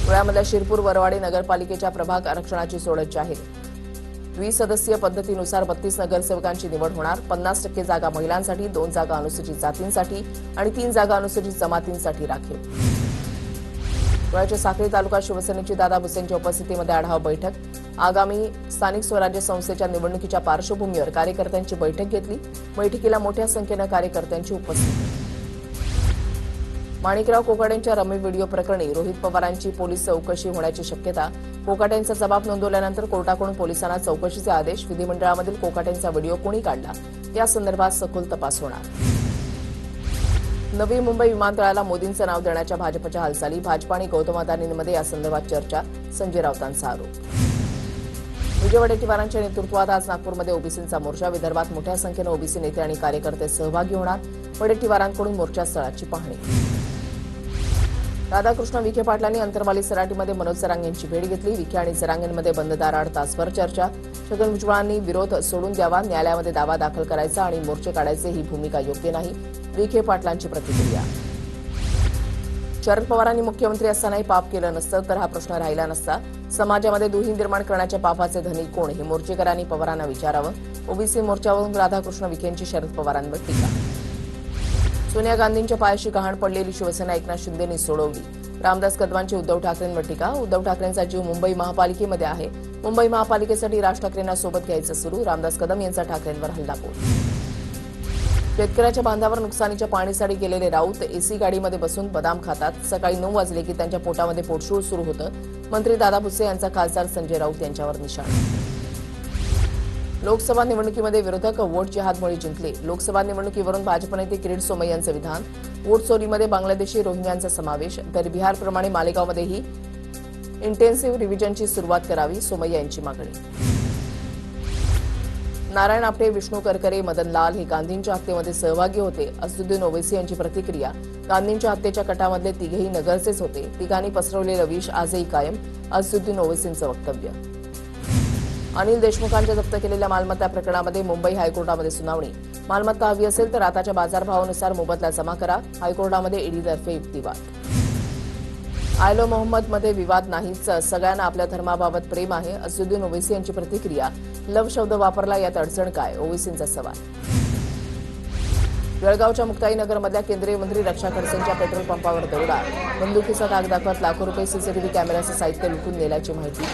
धुळ्यामधल्या शिरपूर वरवाडी नगरपालिकेच्या प्रभाग आरक्षणाची सोडत जाहीर। 20 सदस्यीय पद्धतीनुसार 32 नगरसेवकांची निवड होणार। 50% जागा महिलांसाठी, 2 जागा अनुसूचित जातींसाठी आणि 3 जागा अनुसूचित जमातींसाठी राखीव। धुळ्याच्या साक्री तालुका शिवसेनेची दादा भुसेंच्या उपस्थितीमध्ये आढावा बैठक। आगामी स्थानिक स्वराज्य संस्थेच्या निवडणुकीच्या पार्श्वभूमीवर कार्यकर्त्यांची बैठक घेतली। बैठकीला मोठ्या संख्येनं कार्यकर्त्यांची उपस्थिती। माणिकराव कोकाटेंच्या रमी व्हिडिओ प्रकरणी रोहित पवारांची पोलीस चौकशी होण्याची शक्यता। कोकाटेंचा जबाब नोंदवल्यानंतर कोर्टाकडून पोलिसांना चौकशीचे आदेश। विधिमंडळामधील कोकाटेंचा व्हिडिओ कोणी काढला या संदर्भात सखोल तपास होणार। नवी मुंबई विमानतळाला मोदींचं नाव देण्याच्या भाजपच्या हालचाली। भाजपा आणि गौतम अदानींमध्ये या संदर्भात चर्चा। संजय राऊतांचा आरोप। विजय वडेट्टीवारांच्या नेतृत्वात आज नागपूरमध्ये ओबीसींचा मोर्चा। विदर्भात मोठ्या संख्येनं ओबीसी नेते आणि कार्यकर्ते सहभागी होणार। वडेट्टीवारांकडून मोर्चास्थळाची पाहणी। राधाकृष्ण विखे पाटलांनी अंतरवाली सराटीमध्ये मनोज जरांगे यांची भेट घेतली। विखे आणि जरांगेंमध्ये बंद दाराआड तासभर चर्चा। छगन भुजबळांनी विरोध सोडून द्यावा, न्यायालयामध्ये दावा दाखल करायचा आणि मोर्चे काढायचे ही भूमिका योग्य नाही। विखे पाटलांची प्रतिक्रिया। शरद पवारांनी मुख्यमंत्री असतानाही पाप केलं नसतं तर हा प्रश्न राहिला नसता। समाजामध्ये दुही निर्माण करण्याच्या पापाचे धनी कोण हे मोर्चेकरांनी पवारांना विचारावं। ओबीसी मोर्चावरून राधाकृष्ण विखेंची शरद पवारांवर टीका। सोनिया गांधींच्या पायाशी गहाण पडलेली शिवसेना एकनाथ शिंदेंनी सोडवली। रामदास कदमांची उद्धव ठाकरेंवर टीका। उद्धव ठाकरेंचा जीव मुंबई महापालिकेमध्ये आहे। मुंबई महापालिकेसाठी राज ठाकरेंना सोबत घ्यायचं सुरू। रामदास कदम यांचा ठाकरेंवर हल्लाबोल। शेतकऱ्याच्या बांधावर नुकसानीच्या पाणीसाठी गेलेले राऊत एसी गाडीमध्ये बसून बदाम खातात। सकाळी 9 वाजले की त्यांच्या पोटामध्ये पोटशूळ सुरू होतं। मंत्री दादा भुसे यांचा खासदार संजय राऊत यांच्यावर निशाणा। लोकसभा निवडणुकीमध्ये विरोधक वोट जिहादमुळे जिंकले। लोकसभा निवडणुकीवरून भाजप नेते किरीट सोमय्या यांचं विधान। वोट चोरीमध्ये बांगलादेशी रोहिंग्यांचा समावेश। तर बिहारप्रमाणे मालेगावमध्येही इंटेन्सिव्ह रिव्हिजनची सुरुवात करावी, सोमय्या यांची मागणी। नारायण आपटे, विष्णू करकरे, मदन लाल हे गांधींच्या हत्येमध्ये सहभागी होते। असदुद्दीन ओवैसी यांची प्रतिक्रिया। गांधींच्या हत्येच्या कटामधले तिघेही नगरचेच होते। तिघांनी पसरवलेलं विष आजही कायम, असदुद्दीन ओवैसींचं वक्तव्य। अनिल देशमुखांच्या जप्त केलेल्या मालमत्ता प्रकरणामध्ये मुंबई हायकोर्टामध्ये सुनावणी। मालमत्ता हवी असेल तर आताच्या बाजारभावानुसार मोबदला जमा करा। हायकोर्टामध्ये ईडीतर्फे युक्तिवाद। आयलो मोहम्मदमध्ये विवाद नाहीच, सगळ्यांना आपल्या धर्माबाबत प्रेम आहे, असदुद्दीन ओवैसी यांची प्रतिक्रिया। लव शब्द वापरला, यात अडचण काय, ओवैसींचा सवाल। जळगावच्या मुक्ताईनगरमधल्या केंद्रीय मंत्री रक्षा खडसेंच्या पेट्रोल पंपावर दरोडा। बंदुकीचा धाक दाखवत लाखो रुपये सीसीटीव्ही कॅमेऱ्याचं साहित्य लुटून नेल्याची माहिती।